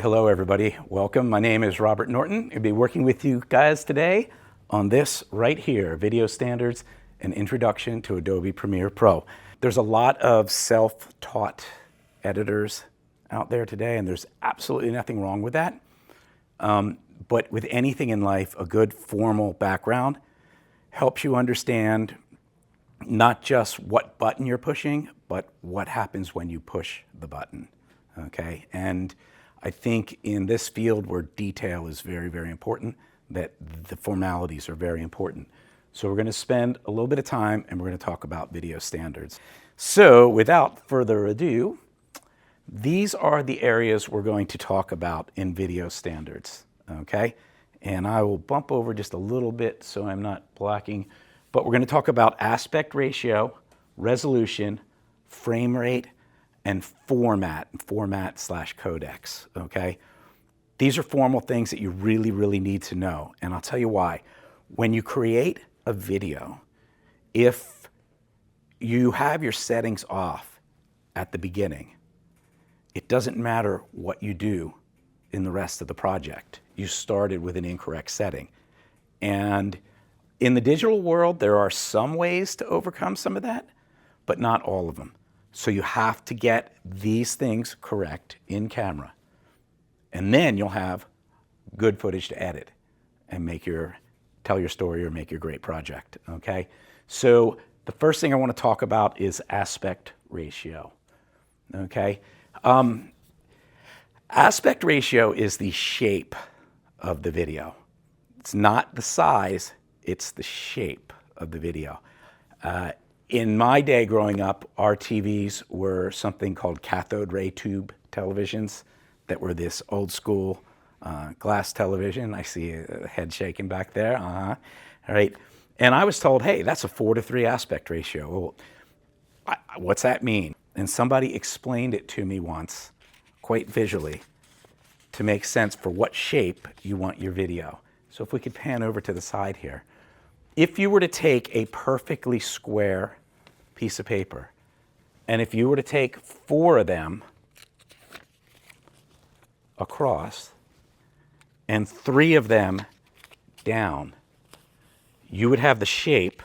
hello everybody. Welcome. My name is Robert Norton. I'll be working with you guys today on this right here, Video Standards and Introduction to Adobe Premiere Pro. There's a lot of self-taught editors out there today, and there's absolutely nothing wrong with that. But with anything in life, a good formal background helps you understand not just what button you're pushing, but what happens when you push the button, okay? And I think in this field where detail is very, very important, that the formalities are very important. So we're going to spend a little bit of time and we're going to talk about video standards. So without further ado, these are the areas we're going to talk about in video standards, okay? And I will bump over just a little bit so I'm not blocking, but we're going to talk about aspect ratio, resolution, frame rate, and format/codecs, okay? These are formal things that you really, really need to know, and I'll tell you why. When you create a video, if you have your settings off at the beginning, it doesn't matter what you do in the rest of the project. You started with an incorrect setting. And in the digital world, there are some ways to overcome some of that, but not all of them. So you have to get these things correct in camera. And then you'll have good footage to edit and tell your story or make your great project, okay? So the first thing I want to talk about is aspect ratio, okay? Aspect ratio is the shape of the video. It's not the size, it's the shape of the video. In my day growing up, our TVs were something called cathode ray tube televisions that were this old school glass television. I see a head shaking back there, All right. And I was told, hey, that's a 4:3 aspect ratio. Well, what's that mean? And somebody explained it to me once, quite visually, to make sense for what shape you want your video. So if we could pan over to the side here. If you were to take a perfectly square piece of paper, and if you were to take 4 of them across and 3 of them down, you would have the shape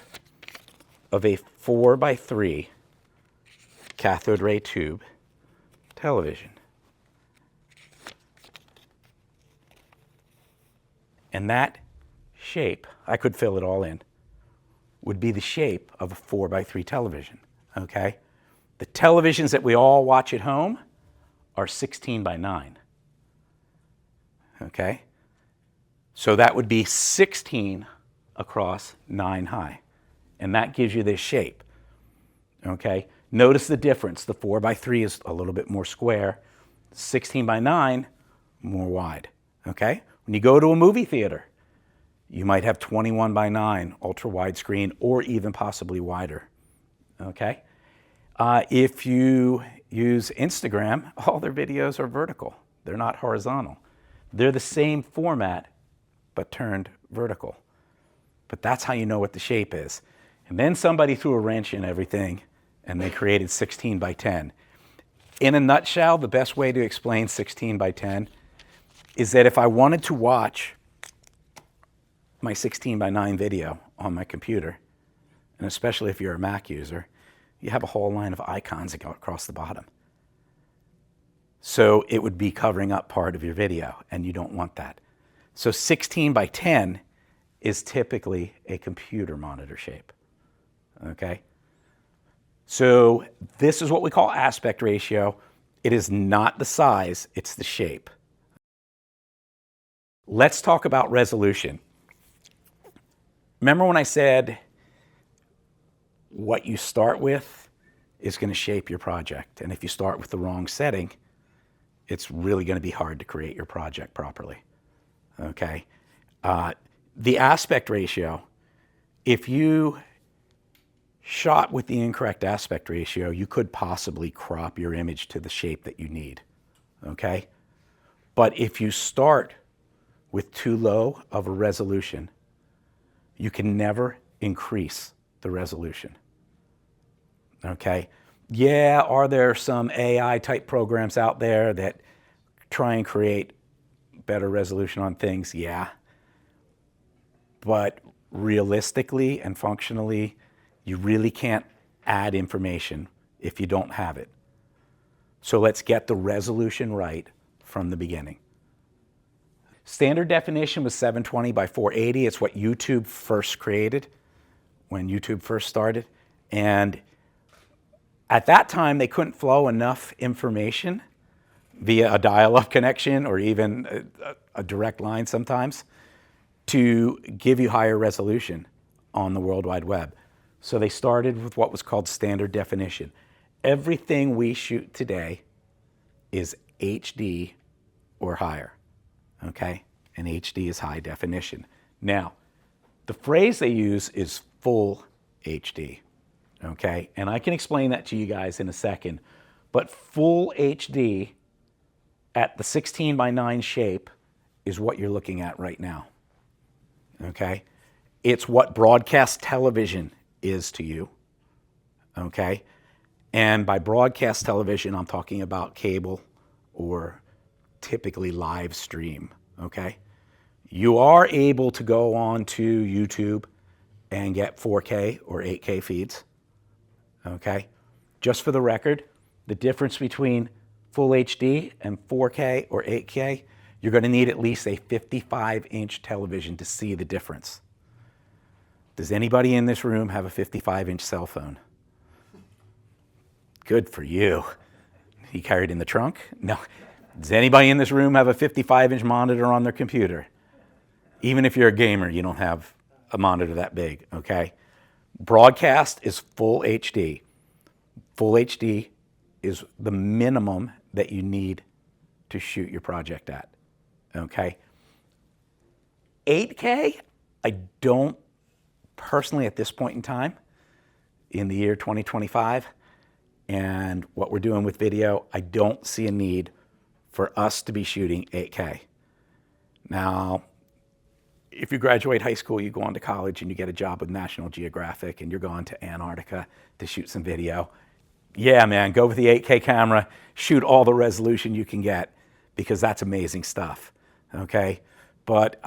of a 4:3 cathode ray tube television. And that shape, I could fill it all in, would be the shape of a 4:3 television, okay? The televisions that we all watch at home are 16:9, okay? So that would be 16 across 9 high, and that gives you this shape, okay? Notice the difference. The 4:3 is a little bit more square, 16:9 more wide, okay? When you go to a movie theater, you might have 21:9 ultra wide screen or even possibly wider, okay? If you use Instagram, all their videos are vertical. They're not horizontal. They're the same format, but turned vertical. But that's how you know what the shape is. And then somebody threw a wrench in everything and they created 16:10. In a nutshell, the best way to explain 16:10 is that if I wanted to watch my 16:9 video on my computer, and especially if you're a Mac user, you have a whole line of icons that go across the bottom. So it would be covering up part of your video, and you don't want that. So 16:10 is typically a computer monitor shape, okay? So this is what we call aspect ratio. It is not the size, it's the shape. Let's talk about resolution. Remember when I said what you start with is going to shape your project. And if you start with the wrong setting, it's really going to be hard to create your project properly, okay? The aspect ratio, if you shot with the incorrect aspect ratio, you could possibly crop your image to the shape that you need, okay? But if you start with too low of a resolution, you can never increase the resolution, okay? Yeah, are there some AI type programs out there that try and create better resolution on things? Yeah. But realistically and functionally, you really can't add information if you don't have it. So let's get the resolution right from the beginning. Standard definition was 720 by 480. It's what YouTube first created when YouTube first started. And at that time, they couldn't flow enough information via a dial-up connection or even a direct line sometimes to give you higher resolution on the World Wide Web. So they started with what was called standard definition. Everything we shoot today is HD or higher, okay? And HD is high definition. Now, the phrase they use is full HD, okay? And I can explain that to you guys in a second, but full HD at the 16 by 9 shape is what you're looking at right now, okay? It's what broadcast television is to you, okay? And by broadcast television, I'm talking about cable or typically live stream, okay? You are able to go on to YouTube and get 4K or 8K feeds, okay? Just for the record, the difference between full HD and 4K or 8K, you're going to need at least a 55-inch television to see the difference. Does anybody in this room have a 55-inch cell phone? Good for you. You carried in the trunk? No. Does anybody in this room have a 55-inch monitor on their computer? Even if you're a gamer, you don't have a monitor that big, okay? Broadcast is full HD. Full HD is the minimum that you need to shoot your project at, okay? 8K, I don't personally at this point in time, in the year 2025, and what we're doing with video, I don't see a need for us to be shooting 8K. Now, if you graduate high school, you go on to college and you get a job with National Geographic and you're going to Antarctica to shoot some video. Yeah, man, go with the 8K camera, shoot all the resolution you can get because that's amazing stuff, okay? But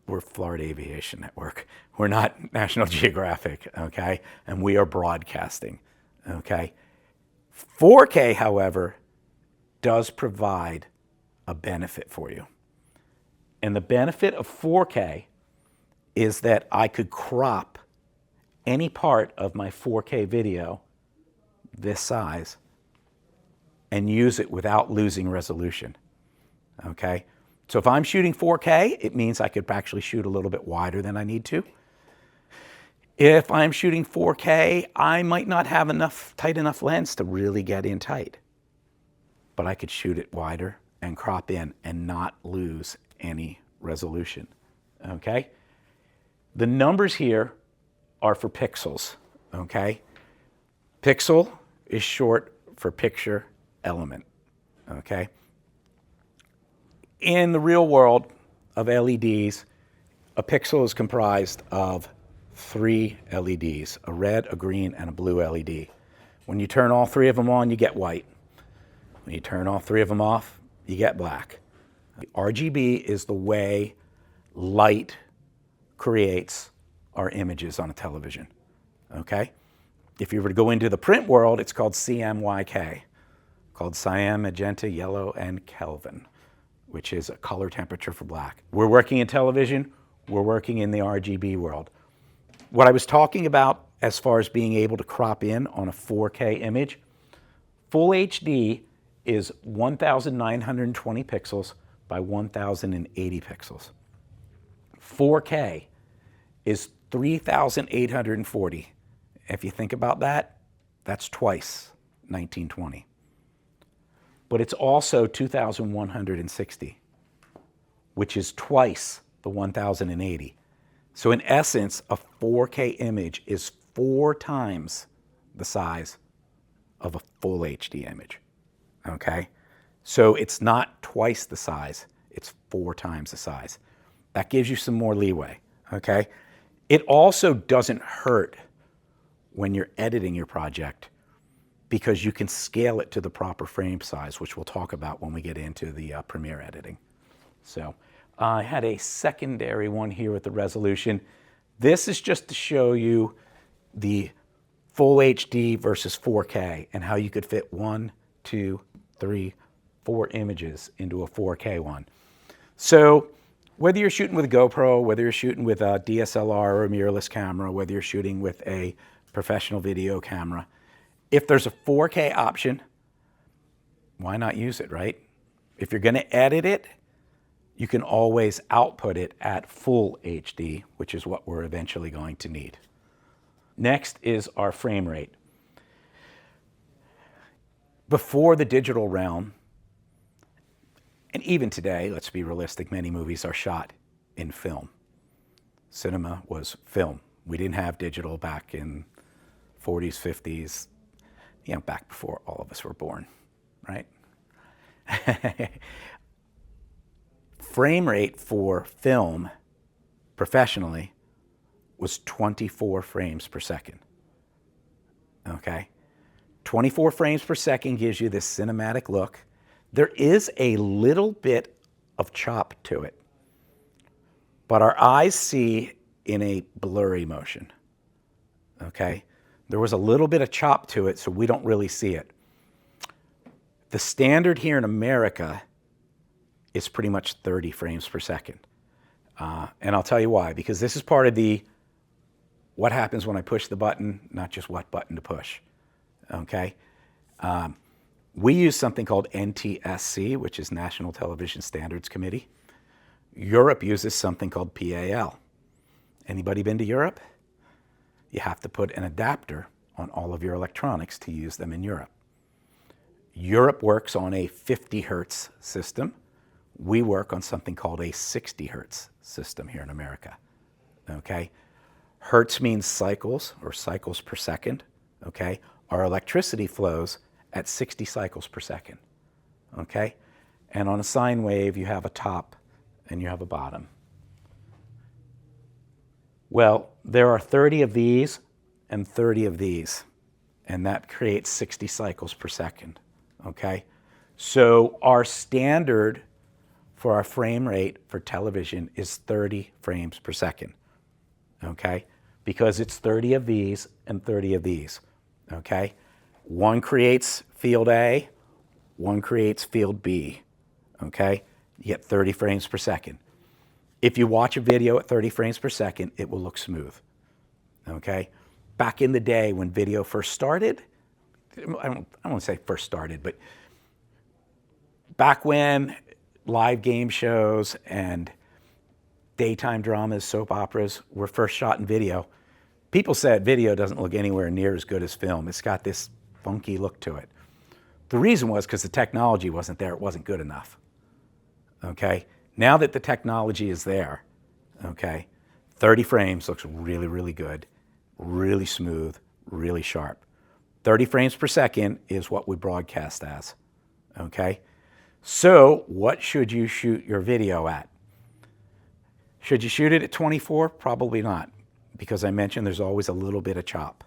we're Florida Aviation Network. We're not National Geographic, okay? And we are broadcasting, okay? 4K, however, does provide a benefit for you. And the benefit of 4K is that I could crop any part of my 4K video this size and use it without losing resolution, okay? So if I'm shooting 4K, it means I could actually shoot a little bit wider than I need to. If I'm shooting 4K, I might not have tight enough lens to really get in tight, but I could shoot it wider and crop in and not lose any resolution, okay? The numbers here are for pixels, okay? Pixel is short for picture element, okay? In the real world of LEDs, a pixel is comprised of 3 LEDs, a red, a green, and a blue LED. When you turn all 3 of them on, you get white. When you turn all 3 of them off, you get black. RGB is the way light creates our images on a television, okay? If you were to go into the print world, it's called CMYK, called cyan, magenta, yellow, and Kelvin, which is a color temperature for black. We're working in television, we're working in the RGB world. What I was talking about as far as being able to crop in on a 4K image, full HD is 1,920 pixels by 1,080 pixels. 4K is 3,840. If you think about that, that's twice 1920. But it's also 2,160, which is twice the 1,080. So in essence, a 4K image is 4 times the size of a full HD image, okay? So it's not twice the size, it's 4 times the size. That gives you some more leeway, okay? It also doesn't hurt when you're editing your project because you can scale it to the proper frame size, which we'll talk about when we get into the Premiere editing. So I had a secondary one here with the resolution. This is just to show you the full HD versus 4K and how you could fit 1, 2, 3, 4 images into a 4K one. So whether you're shooting with a GoPro, whether you're shooting with a DSLR or a mirrorless camera, whether you're shooting with a professional video camera, if there's a 4K option, why not use it, right? If you're going to edit it, you can always output it at full HD, which is what we're eventually going to need. Next is our frame rate. Before the digital realm, and even today, let's be realistic, many movies are shot in film. Cinema was film. We didn't have digital back in 40s, 50s, back before all of us were born, right? Frame rate for film professionally was 24 frames per second, okay? 24 frames per second gives you this cinematic look. There is a little bit of chop to it, but our eyes see in a blurry motion, okay? There was a little bit of chop to it, so we don't really see it. The standard here in America is pretty much 30 frames per second. And I'll tell you why, because this is part of the what happens when I push the button, not just what button to push, okay? We use something called NTSC, which is National Television Standards Committee. Europe uses something called PAL. Anybody been to Europe? You have to put an adapter on all of your electronics to use them in Europe. Europe works on a 50 hertz system. We work on something called a 60 hertz system here in America, okay? Hertz means cycles, or cycles per second, okay? Our electricity flows at 60 cycles per second, okay? And on a sine wave, you have a top and you have a bottom. Well, there are 30 of these and 30 of these, and that creates 60 cycles per second, okay? So our standard for our frame rate for television is 30 frames per second, okay? Because it's 30 of these and 30 of these, okay? One creates field A, one creates field B, okay? You get 30 frames per second. If you watch a video at 30 frames per second, it will look smooth, okay? Back in the day when video first started, I don't want to say first started, but back when live game shows and daytime dramas, soap operas were first shot in video, people said video doesn't look anywhere near as good as film. It's got this funky look to it. The reason was because the technology wasn't there. It wasn't good enough, okay? Now that the technology is there, okay, 30 frames looks really, really good, really smooth, really sharp. 30 frames per second is what we broadcast as, okay? So what should you shoot your video at? Should you shoot it at 24? Probably not, because I mentioned there's always a little bit of chop,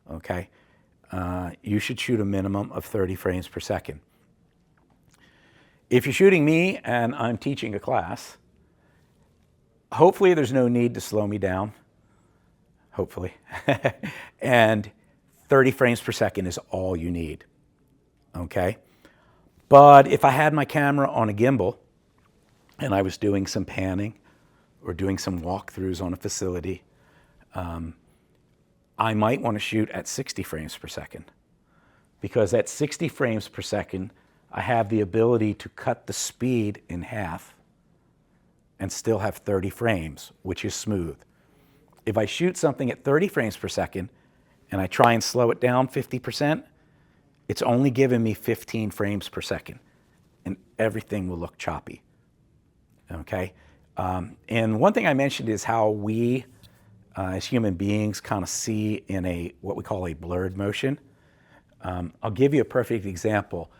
okay? You should shoot a minimum of 30 frames per second. If you're shooting me and I'm teaching a class, hopefully there's no need to slow me down, hopefully. And 30 frames per second is all you need, okay? But if I had my camera on a gimbal and I was doing some panning or doing some walkthroughs on a facility, I might want to shoot at 60 frames per second, because at 60 frames per second, I have the ability to cut the speed in half and still have 30 frames, which is smooth. If I shoot something at 30 frames per second and I try and slow it down 50%, it's only giving me 15 frames per second, and everything will look choppy, okay? And one thing I mentioned is how we, as human beings, kind of see in what we call a blurred motion. I'll give you a perfect example.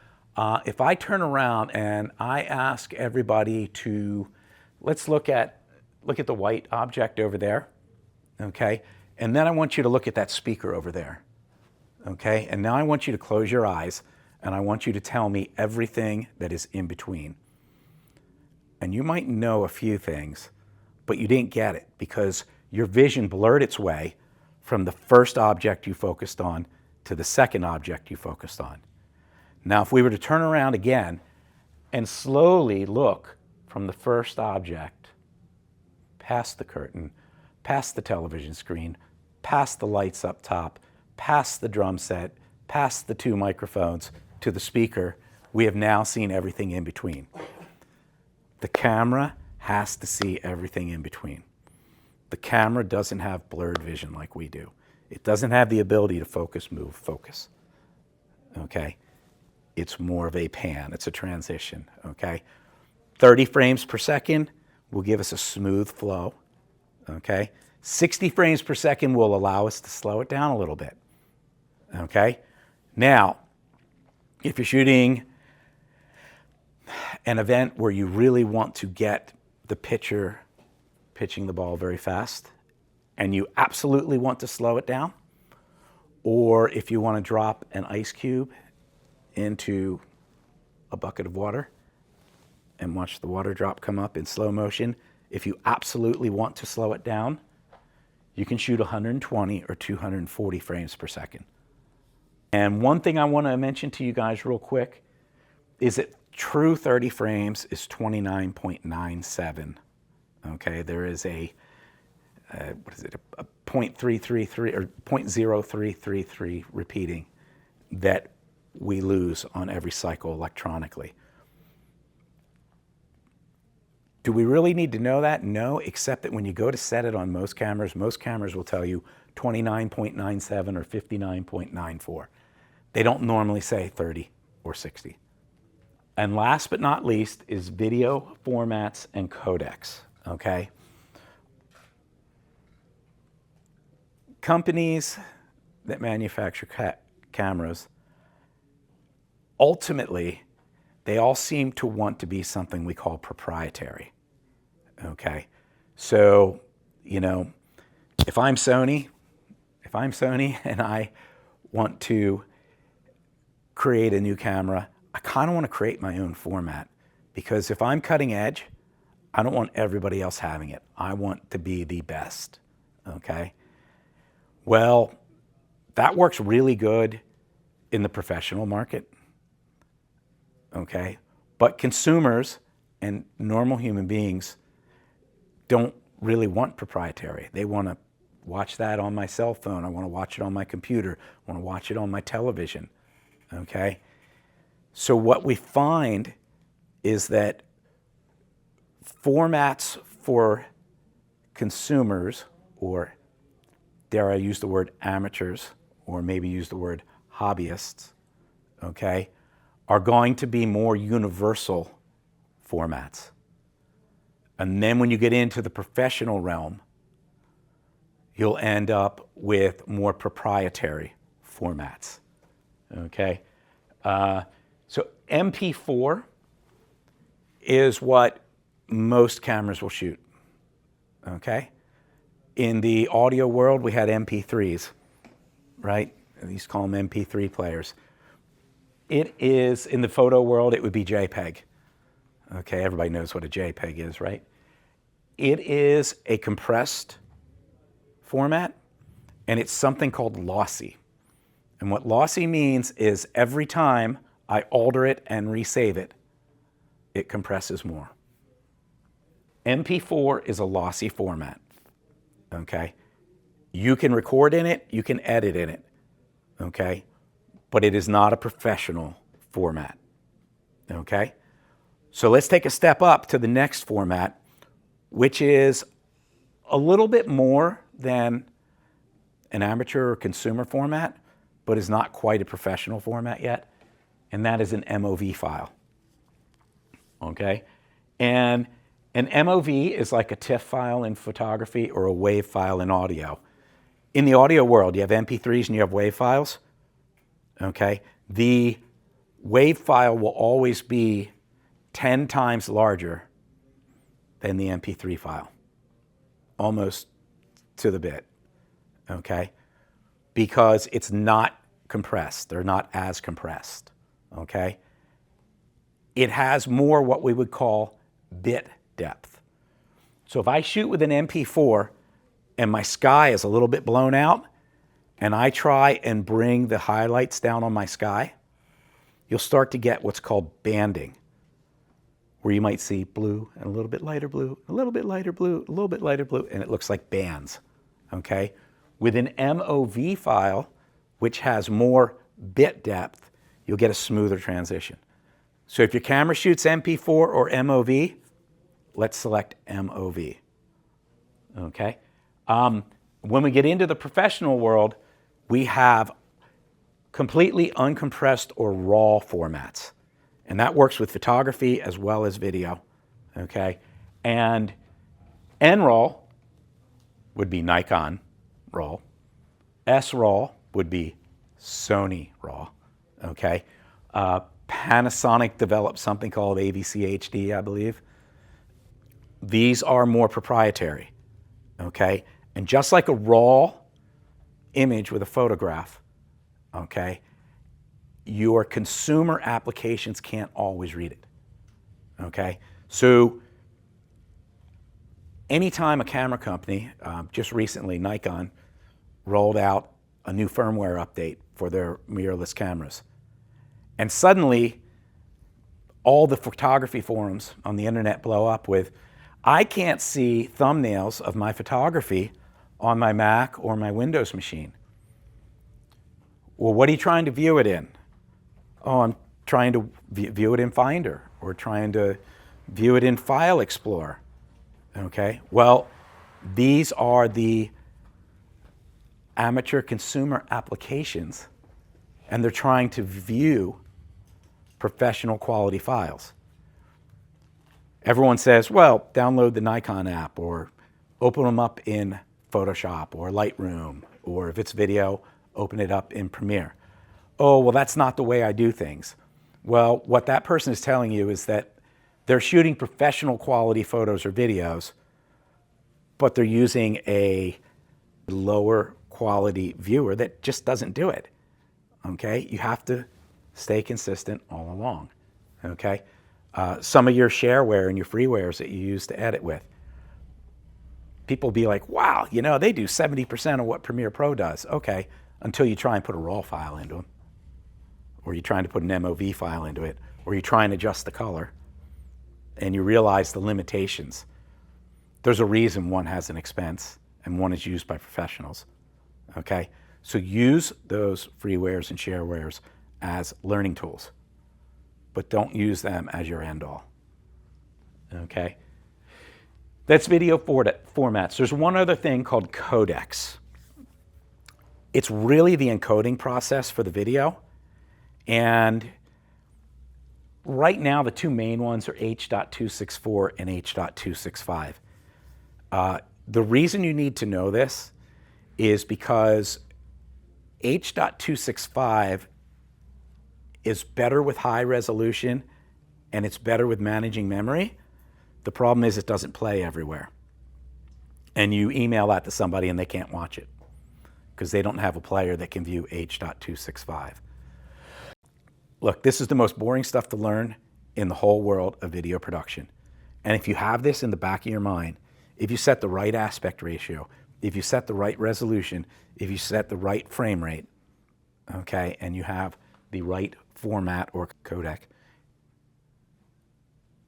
If I turn around and I ask everybody to, let's look at the white object over there, okay? And then I want you to look at that speaker over there, okay? And now I want you to close your eyes and I want you to tell me everything that is in between. And you might know a few things, but you didn't get it because your vision blurred its way from the first object you focused on to the second object you focused on. Now, if we were to turn around again and slowly look from the first object, past the curtain, past the television screen, past the lights up top, past the drum set, past the two microphones, to the speaker, we have now seen everything in between. The camera has to see everything in between. The camera doesn't have blurred vision like we do. It doesn't have the ability to focus, move, focus, okay? It's more of a pan, it's a transition, okay? 30 frames per second will give us a smooth flow, okay? 60 frames per second will allow us to slow it down a little bit, okay? Now, if you're shooting an event where you really want to get the pitcher pitching the ball very fast, and you absolutely want to slow it down, or if you want to drop an ice cube into a bucket of water and watch the water drop come up in slow motion, if you absolutely want to slow it down, you can shoot 120 or 240 frames per second. And one thing I want to mention to you guys real quick is that true 30 frames is 29.97. Okay, there is a 0.333 or 0.0333 repeating that we lose on every cycle electronically. Do we really need to know that? No, except that when you go to set it on most cameras will tell you 29.97 or 59.94. They don't normally say 30 or 60. And last but not least is video formats and codecs, okay? Companies that manufacture cameras, ultimately, they all seem to want to be something we call proprietary, okay? So, you know, if I'm Sony and I want to create a new camera, I kind of want to create my own format, because if I'm cutting edge, I don't want everybody else having it. I want to be the best, okay? Well, that works really good in the professional market, okay? But consumers and normal human beings don't really want proprietary. They want to watch that on my cell phone. I want to watch it on my computer. I want to watch it on my television, okay? So what we find is that formats for consumers, or dare I use the word amateurs, or maybe use the word hobbyists, okay, are going to be more universal formats. And then when you get into the professional realm, you'll end up with more proprietary formats, okay? So MP4 is what most cameras will shoot, okay? In the audio world, we had MP3s, right? They used to call them MP3 players. It is, in the photo world, it would be JPEG. Okay, everybody knows what a JPEG is, right? It is a compressed format, and it's something called lossy. And what lossy means is every time I alter it and resave it, it compresses more. MP4 is a lossy format, okay? You can record in it, you can edit in it, okay? But it is not a professional format, okay? So let's take a step up to the next format, which is a little bit more than an amateur or consumer format, but is not quite a professional format yet, and that is an MOV file, okay? And an MOV is like a TIFF file in photography or a WAV file in audio. In the audio world, you have MP3s and you have WAV files, okay? The WAV file will always be 10 times larger than the MP3 file, almost to the bit, okay? Because it's not compressed. They're not as compressed, okay? It has more what we would call bit depth. So if I shoot with an MP4 and my sky is a little bit blown out, and I try and bring the highlights down on my sky, you'll start to get what's called banding, where you might see blue and a little bit lighter blue, a little bit lighter blue, a little bit lighter blue, and it looks like bands, okay? With an MOV file, which has more bit depth, you'll get a smoother transition. So if your camera shoots MP4 or MOV, let's select MOV, okay? When we get into the professional world, we have completely uncompressed or raw formats. And that works with photography as well as video, okay? And NRAW would be Nikon RAW. SRAW would be Sony RAW, okay? Panasonic developed something called AVC HD, I believe. These are more proprietary, okay? And just like a raw image with a photograph, okay, your consumer applications can't always read it, okay? So anytime a camera company, just recently Nikon, rolled out a new firmware update for their mirrorless cameras, and suddenly all the photography forums on the internet blow up with, I can't see thumbnails of my photography on my Mac or my Windows machine. Well, what are you trying to view it in? Oh, I'm trying to view it in Finder or trying to view it in File Explorer. Okay, well, these are the amateur consumer applications, and they're trying to view professional quality files. Everyone says, well, download the Nikon app or open them up in Photoshop or Lightroom, or if it's video, open it up in Premiere. Oh, well, that's not the way I do things. Well, what that person is telling you is that they're shooting professional quality photos or videos, but they're using a lower quality viewer that just doesn't do it, okay? You have to stay consistent all along, okay? Some of your shareware and your freewares that you use to edit with, people be like, wow, you know, they do 70% of what Premiere Pro does. Okay, until you try and put a RAW file into them, or you're trying to put an MOV file into it, or you try and adjust the color, and you realize the limitations. There's a reason one has an expense and one is used by professionals, okay? So use those freewares and sharewares as learning tools, but don't use them as your end all, okay? That's video formats. There's one other thing called codecs. It's really the encoding process for the video, and right now the two main ones are H.264 and H.265. The reason you need to know this is because H.265 is better with high resolution and it's better with managing memory. The problem is it doesn't play everywhere. And you email that to somebody and they can't watch it because they don't have a player that can view H.265. Look, this is the most boring stuff to learn in the whole world of video production. And if you have this in the back of your mind, if you set the right aspect ratio, if you set the right resolution, if you set the right frame rate, okay, and you have the right format or codec,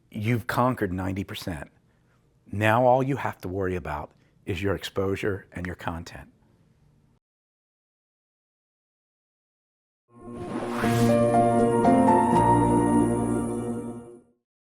you've conquered 90%. Now all you have to worry about is your exposure and your content.